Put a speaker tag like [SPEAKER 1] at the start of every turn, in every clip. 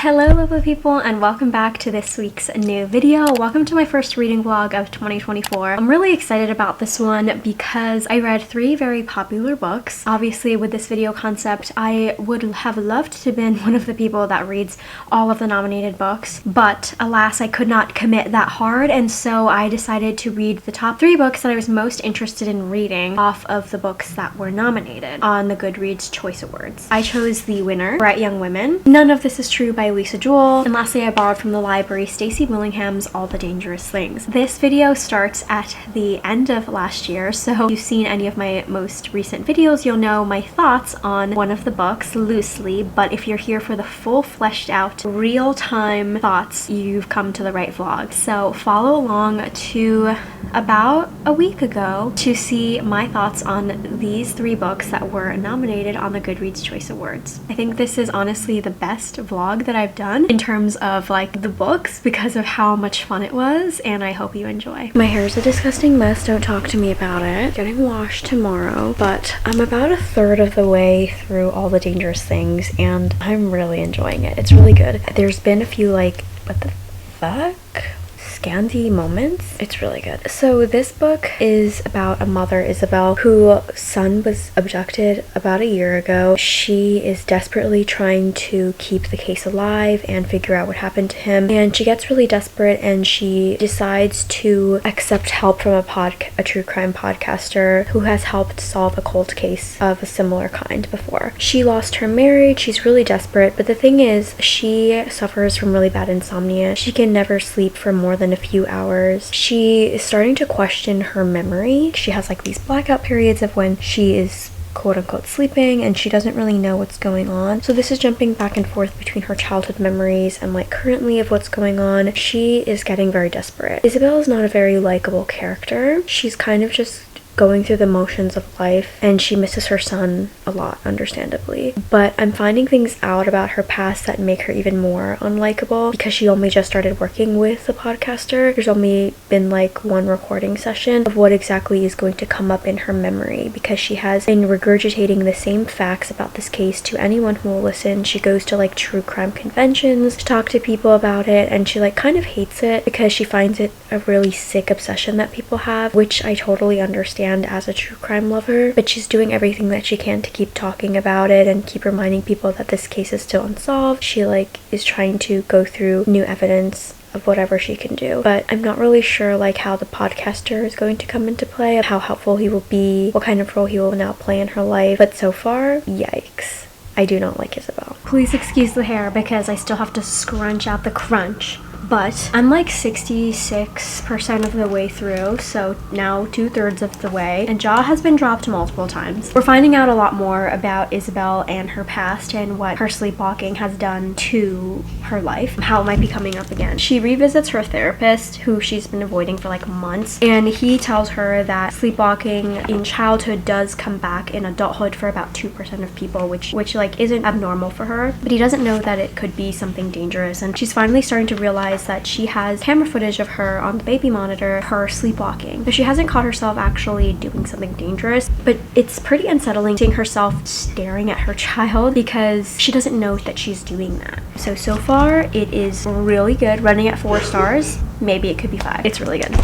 [SPEAKER 1] Hello lovely people, and welcome back to this week's new video. Welcome to my first reading vlog of 2024. I'm really excited about this one because I read 3 very popular books. Obviously with this video concept I would have loved to have been one of the people that reads all of the nominated books, but alas I could not commit that hard, and so I decided to read the top 3 books that I was most interested in reading off of the books that were nominated on the Goodreads Choice Awards. I chose the winner, Bright Young Women. None of this is true by Jewell, and lastly I borrowed from the library Stacy Willingham's All the Dangerous Things. This video starts at the end of last year, so if you've seen any of my most recent videos you'll know my thoughts on one of the books loosely, but if you're here for the full fleshed out real-time thoughts you've come to the right vlog. So follow along to about a week ago to see my thoughts on these 3 books that were nominated on the Goodreads Choice Awards. I think this is honestly the best vlog that I've done in terms of like the books because of how much fun it was, and I hope you enjoy. My hair's a disgusting mess, don't talk to me about it. Getting washed tomorrow, but I'm about 1/3 of the way through All the Dangerous Things and I'm really enjoying it. It's really good. There's been a few like, what the fuck? Scandy moments. It's really good. So this book is about a mother, Isabel, whose son was abducted about a year ago. She is desperately trying to keep the case alive and figure out what happened to him, and she gets really desperate and she decides to accept help from a true crime podcaster who has helped solve a cold case of a similar kind before. She lost her marriage, she's really desperate, but the thing is she suffers from really bad insomnia. She can never sleep for more than a few hours. She is starting to question her memory. She has like these blackout periods of when she is quote-unquote sleeping and she doesn't really know what's going on. So this is jumping back and forth between her childhood memories and like currently of what's going on. She is getting very desperate. Isabel is not a very likable character. She's kind of just going through the motions of life, and she misses her son a lot, understandably. But I'm finding things out about her past that make her even more unlikable because she only just started working with the podcaster. There's only been like 1 recording session of what exactly is going to come up in her memory because she has been regurgitating the same facts about this case to anyone who will listen. She goes to like true crime conventions to talk to people about it, and she like kind of hates it because she finds it a really sick obsession that people have, which I totally understand as a true crime lover, but she's doing everything that she can to keep talking about it and keep reminding people that this case is still unsolved. She like is trying to go through new evidence of whatever she can do, but I'm not really sure like how the podcaster is going to come into play, how helpful he will be, what kind of role he will now play in her life. But so far, yikes, I do not like Isabel. Please excuse the hair because I still have to scrunch out the crunch. But I'm like 66% of the way through, so now 2/3 of the way, and jaw has been dropped multiple times. We're finding out a lot more about Isabel and her past and what her sleepwalking has done to her life, how it might be coming up again. She revisits her therapist, who she's been avoiding for like months, and he tells her that sleepwalking in childhood does come back in adulthood for about 2% of people, which like isn't abnormal for her, but he doesn't know that it could be something dangerous. And she's finally starting to realize that she has camera footage of her on the baby monitor, her sleepwalking. So she hasn't caught herself actually doing something dangerous, but it's pretty unsettling seeing herself staring at her child because she doesn't know that she's doing that. So far it is really good, running at 4 stars. Maybe it could be 5. It's really good.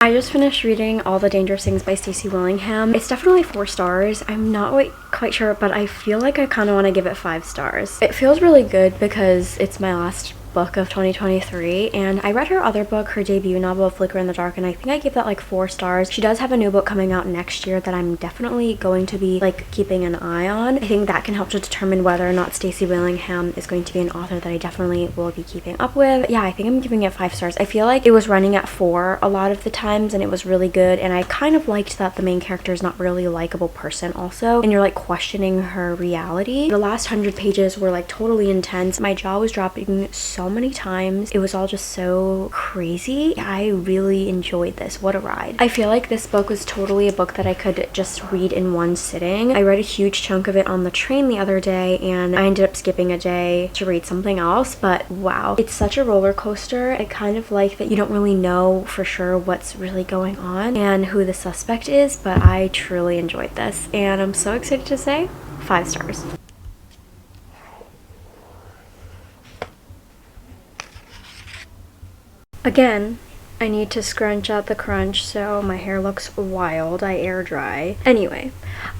[SPEAKER 1] I just finished reading All the Dangerous Things by Stacy Willingham. It's definitely 4 stars. I'm not quite sure, but I feel like I kind of want to give it 5 stars. It feels really good because it's my last book of 2023, and I read her other book, her debut novel, Flicker in the Dark, and I think I gave that like 4 stars. She does have a new book coming out next year that I'm definitely going to be like keeping an eye on. I think that can help to determine whether or not Stacy Willingham is going to be an author that I definitely will be keeping up with. But yeah, I think I'm giving it 5 stars. I feel like it was running at 4 a lot of the times, and it was really good, and I kind of liked that the main character is not really a likable person also, and you're like questioning her reality. The last 100 pages were like totally intense. My jaw was dropping so many times. It was all just so crazy. I really enjoyed this. What a ride. I feel like this book was totally a book that I could just read in one sitting. I read a huge chunk of it on the train the other day, and I ended up skipping a day to read something else, but wow, it's such a roller coaster. I kind of like that you don't really know for sure what's really going on and who the suspect is, but I truly enjoyed this, and I'm so excited to say 5 stars. Again, I need to scrunch out the crunch so my hair looks wild. I air dry. Anyway,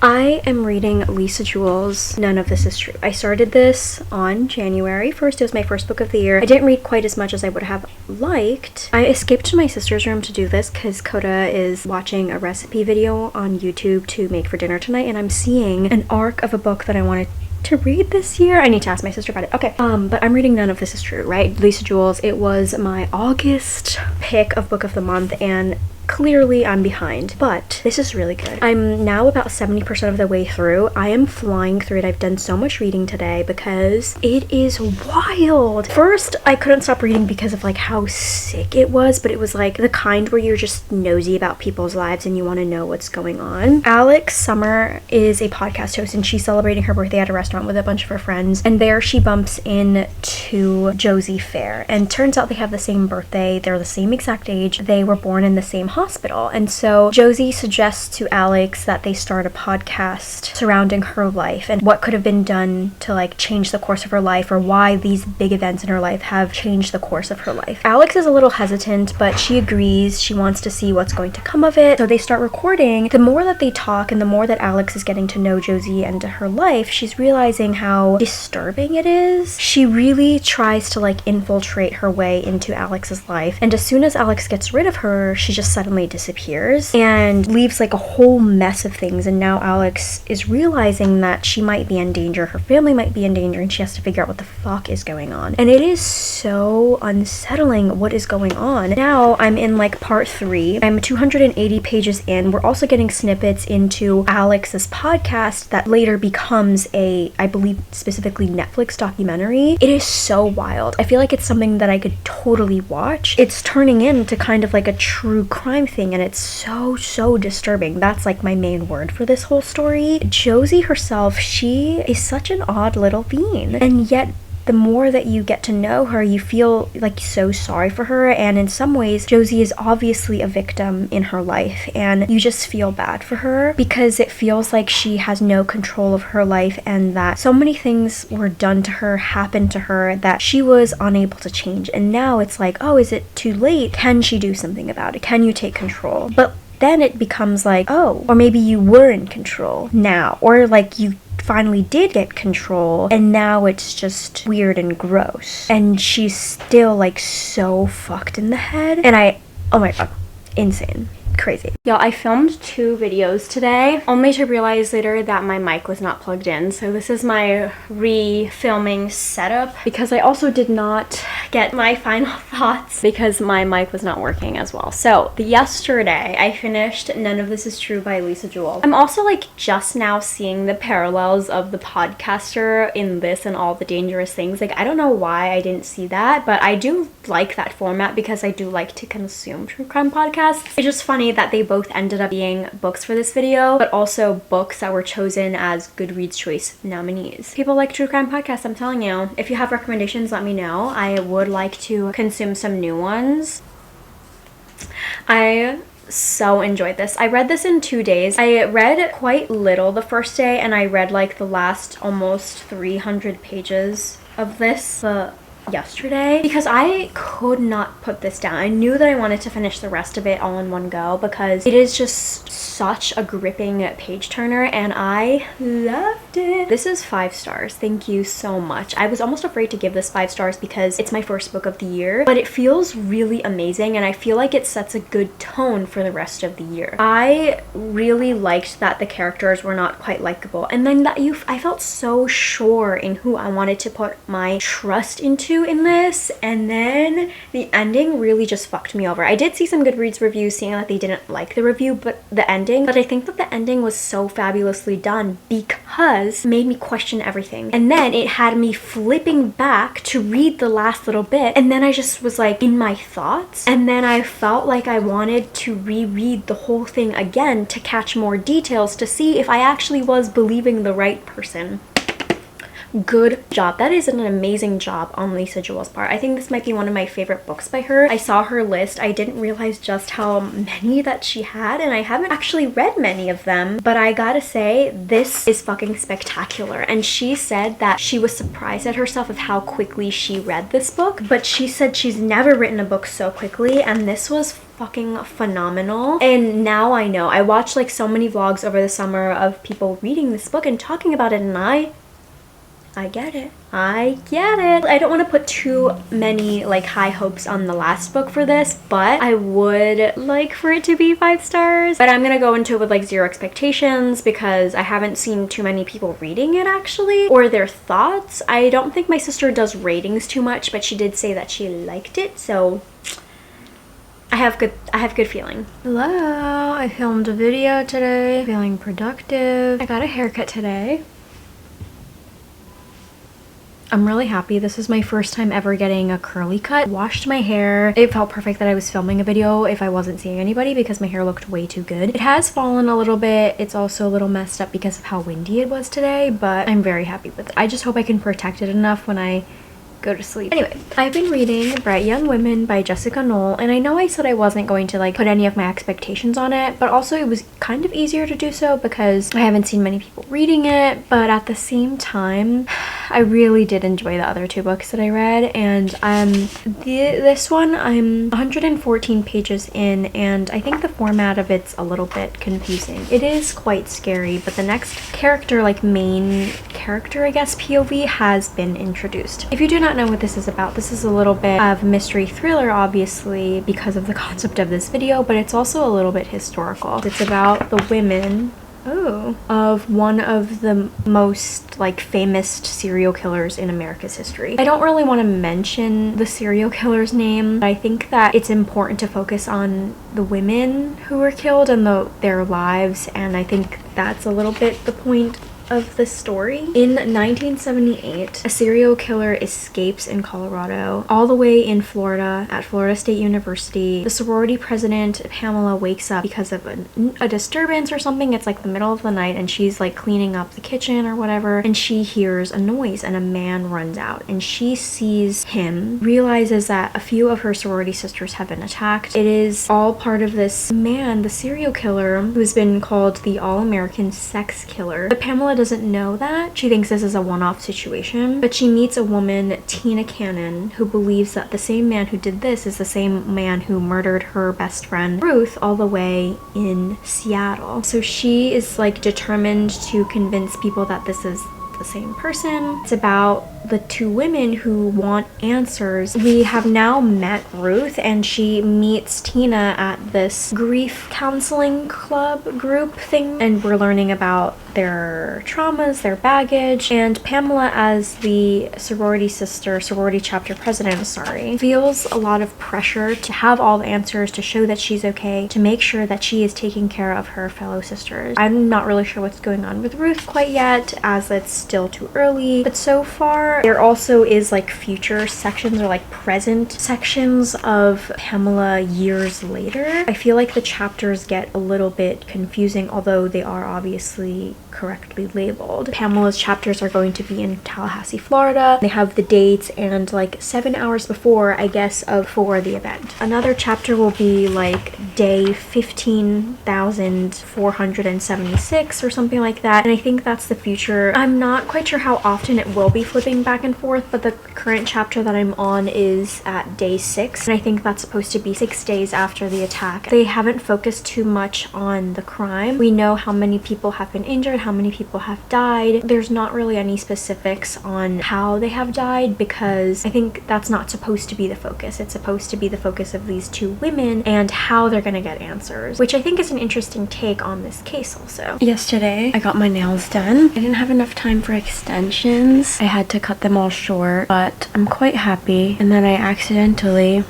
[SPEAKER 1] I am reading Lisa Jewell's None of This Is True. I started this on January 1st. It was my first book of the year. I didn't read quite as much as I would have liked. I escaped to my sister's room to do this because Coda is watching a recipe video on YouTube to make for dinner tonight, and I'm seeing an arc of a book that I wanted to read this year. I need to ask my sister about it. Okay, but I'm reading None of This Is True, right? Lisa Jewell's. It was my August pick of book of the month, and clearly I'm behind, but this is really good. I'm now about 70% of the way through. I am flying through it. I've done so much reading today because it is wild. First, I couldn't stop reading because of like how sick it was, but it was like the kind where you're just nosy about people's lives and you want to know what's going on. Alex Summer is a podcast host, and she's celebrating her birthday at a restaurant with a bunch of her friends, and there she bumps into Josie Fair, and turns out they have the same birthday. They're the same exact age. They were born in the same hospital. And so Josie suggests to Alex that they start a podcast surrounding her life and what could have been done to like change the course of her life, or why these big events in her life have changed the course of her life. Alex is a little hesitant, but she agrees. She wants to see what's going to come of it. So they start recording. The more that they talk and the more that Alex is getting to know Josie and her life, she's realizing how disturbing it is. She really tries to like infiltrate her way into Alex's life, and as soon as Alex gets rid of her, she just suddenly disappears and leaves like a whole mess of things. And now Alex is realizing that she might be in danger, her family might be in danger, and she has to figure out what the fuck is going on. And it is so unsettling what is going on. Now I'm in like part 3. I'm 280 pages in. We're also getting snippets into Alex's podcast that later becomes a, I believe, specifically Netflix documentary. It is so wild. I feel like it's something that I could totally watch. It's turning into kind of like a true crime thing, and it's so disturbing. That's like my main word for this whole story. Josie herself, she is such an odd little being, and yet the more that you get to know her, you feel like so sorry for her. And in some ways, Josie is obviously a victim in her life, and you just feel bad for her because it feels like she has no control of her life, and that so many things were done to her, happened to her, that she was unable to change. And now it's like, oh, is it too late? Can she do something about it? Can you take control? But then it becomes like, oh, or maybe you were in control now, or like you finally did get control and now it's just weird and gross, and she's still like so fucked in the head. And oh my god, insane. Crazy. Y'all, I filmed 2 videos today, only to realize later that my mic was not plugged in. So this is my re-filming setup, because I also did not get my final thoughts because my mic was not working as well. So yesterday I finished None of This Is True by Lisa Jewell. I'm also like just now seeing the parallels of the podcaster in this and All the Dangerous Things. Like, I don't know why I didn't see that, but I do like that format because I do like to consume true crime podcasts. It's just funny that they both ended up being books for this video, but also books that were chosen as Goodreads Choice nominees. People like true crime podcasts, I'm telling you. If you have recommendations, let me know. I would like to consume some new ones. I so enjoyed this. I read this in 2 days. I read quite little the first day, and I read like the last almost 300 pages of this yesterday because I could not put this down. I knew that I wanted to finish the rest of it all in one go because it is just such a gripping page turner, and I loved it. This is 5 stars. Thank you so much. I was almost afraid to give this 5 stars because it's my first book of the year, but it feels really amazing, and I feel like it sets a good tone for the rest of the year. I really liked that the characters were not quite likable, and then that I felt so sure in who I wanted to put my trust into in this, and then the ending really just fucked me over. I did see some Goodreads reviews saying that they didn't like the review, but the ending, but I think that the ending was so fabulously done because it made me question everything. And then it had me flipping back to read the last little bit, and then I just was like in my thoughts, and then I felt like I wanted to reread the whole thing again to catch more details to see if I actually was believing the right person. Good job. That is an amazing job on Lisa Jewell's part. I think this might be one of my favorite books by her. I saw her list. I didn't realize just how many that she had, and I haven't actually read many of them, but I gotta say, this is fucking spectacular. And she said that she was surprised at herself of how quickly she read this book, but she said she's never written a book so quickly, and this was fucking phenomenal. And now I know. I watched like so many vlogs over the summer of people reading this book and talking about it, and I get it. I get it. I don't want to put too many like high hopes on the last book for this, but I would like for it to be 5 stars. But I'm gonna go into it with like 0 expectations because I haven't seen too many people reading it actually, or their thoughts. I don't think my sister does ratings too much, but she did say that she liked it, so I have good feeling. Hello, I filmed a video today, feeling productive. I got a haircut today. I'm really happy. This is my first time ever getting a curly cut. Washed my hair. It felt perfect that I was filming a video if I wasn't seeing anybody because my hair looked way too good. It has fallen a little bit. It's also a little messed up because of how windy it was today, but I'm very happy with it. I just hope I can protect it enough when I go to sleep. Anyway, I've been reading Bright Young Women by Jessica Knoll, and I know I said I wasn't going to like put any of my expectations on it, but also it was kind of easier to do so because I haven't seen many people reading it, but at the same time, I really did enjoy the other 2 books that I read, and this one I'm 114 pages in, and I think the format of it's a little bit confusing. It is quite scary, but the next character, like main character I guess, POV, has been introduced. If you do not know what this is about, this is a little bit of mystery thriller obviously because of the concept of this video, but it's also a little bit historical. It's about the women of one of the most like famous serial killers in America's history. I don't really want to mention the serial killer's name, but I think that it's important to focus on the women who were killed and their lives, and I think that's a little bit the point of the story. In 1978, a serial killer escapes in Colorado, all the way in Florida at Florida State University. The sorority president, Pamela, wakes up because of a disturbance or something. It's like the middle of the night and she's like cleaning up the kitchen or whatever, and she hears a noise and a man runs out, and she sees him, realizes that a few of her sorority sisters have been attacked. It is all part of this man, the serial killer, who's been called the All-American Sex Killer. But Pamela doesn't know that. She thinks this is a one-off situation, but she meets a woman, Tina Cannon, who believes that the same man who did this is the same man who murdered her best friend Ruth all the way in Seattle. So she is like determined to convince people that this is the same person. It's about the 2 women who want answers. We have now met Ruth, and she meets Tina at this grief counseling club group thing, and we're learning about their traumas, their baggage, and Pamela, as the sorority chapter president, feels a lot of pressure to have all the answers, to show that she's okay, to make sure that she is taking care of her fellow sisters. I'm not really sure what's going on with Ruth quite yet, as it's still too early, but so far there also is like future sections or like present sections of Pamela years later. I feel like the chapters get a little bit confusing, although they are obviously correctly labeled. Pamela's chapters are going to be in Tallahassee, Florida. They have the dates and like 7 hours before, I guess, for the event. Another chapter will be like day 15,476 or something like that, and I think that's the future. I'm not quite sure how often it will be flipping back and forth, but the current chapter that I'm on is at day 6, and I think that's supposed to be 6 days after the attack. They haven't focused too much on the crime. We know how many people have been injured, how many people have died. There's not really any specifics on how they have died because I think that's not supposed to be the focus. It's supposed to be the focus of these 2 women and how they're gonna get answers, which I think is an interesting take on this case also. Yesterday, I got my nails done. I didn't have enough time for extensions. I had to cut them all short, but I'm quite happy. And then I accidentally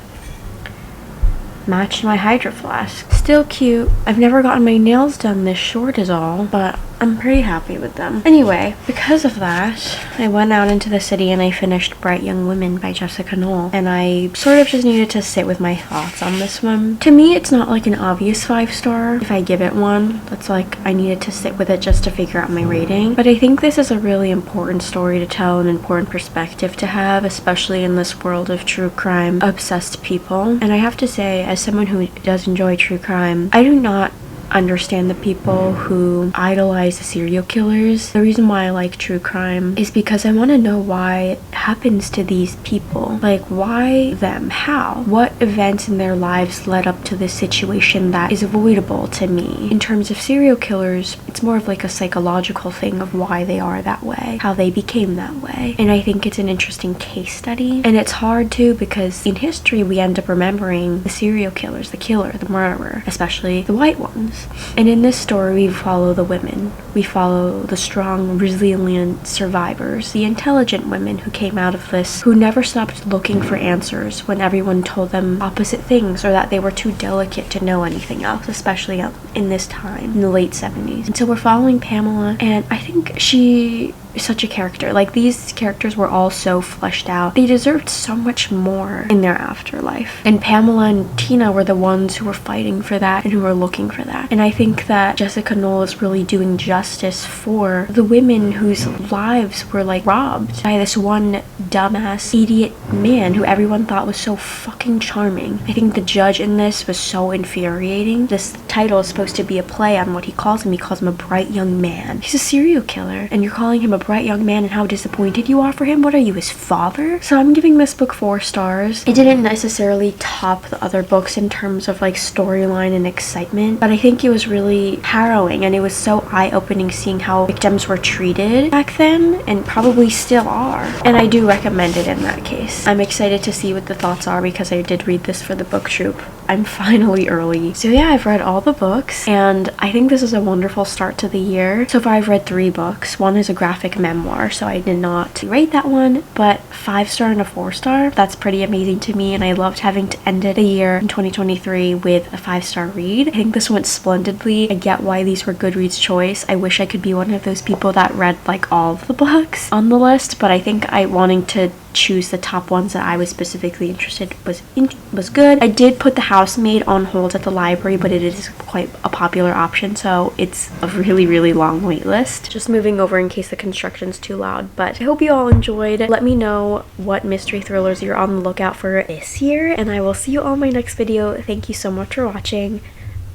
[SPEAKER 1] matched my Hydro Flask. Still cute. I've never gotten my nails done this short is all, but I'm pretty happy with them. Anyway, because of that, I went out into the city and I finished Bright Young Women by Jessica Knoll, and I sort of just needed to sit with my thoughts on this one. To me, it's not like an obvious 5-star. If I give it one, that's like I needed to sit with it just to figure out my rating. But I think this is a really important story to tell, an important perspective to have, especially in this world of true crime obsessed people. And I have to say, as someone who does enjoy true crime, I do not understand the people who idolize the serial killers. The reason why I like true crime is because I want to know why it happens to these people. Like, why them? How? What events in their lives led up to this situation that is avoidable to me? In terms of serial killers, it's more of like a psychological thing of why they are that way, how they became that way. And I think it's an interesting case study. And it's hard too, because in history we end up remembering the serial killers, the killer, the murderer, especially the white ones. And in this story, we follow the women. We follow the strong, resilient survivors, the intelligent women who came out of this, who never stopped looking for answers when everyone told them opposite things or that they were too delicate to know anything else, especially in this time, in the late 70s. And so we're following Pamela, and I think she is such a character. Like, these characters were all so fleshed out. They deserved so much more in their afterlife. And Pamela and Tina were the ones who were fighting for that and who were looking for that. And I think that Jessica Knoll is really doing justice for the women whose lives were like robbed by this one dumbass idiot man who everyone thought was so fucking charming. I think the judge in this was so infuriating. This title is supposed to be a play on what he calls him. He calls him a bright young man. He's a serial killer, and you're calling him a bright young man, and how disappointed you are for him. What are you, his father? So I'm giving this book 4 stars. It didn't necessarily top the other books in terms of like storyline and excitement, but I think it was really harrowing, and it was so eye-opening seeing how victims were treated back then, and probably still are. And I do recommend it in that case. I'm excited to see what the thoughts are because I did read this for the book troop. I'm finally early. So yeah, I've read all the books, and I think this is a wonderful start to the year. So far I've read 3 books. One is a graphic memoir, so I did not rate that one, but 5-star and a 4-star, that's pretty amazing to me, and I loved having to end the year in 2023 with a 5-star read. I think this went splendidly. I get why these were Goodreads Choice. I wish I could be one of those people that read like all of the books on the list, but I think wanting to choose the top ones that I was specifically interested was good. I did put The Housemaid on hold at the library, but it is quite a popular option, so it's a really long wait list. Just moving over in case the construction's too loud, but I hope you all enjoyed. Let me know what mystery thrillers you're on the lookout for this year, and I will see you all in my next video. Thank you so much for watching.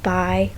[SPEAKER 1] Bye.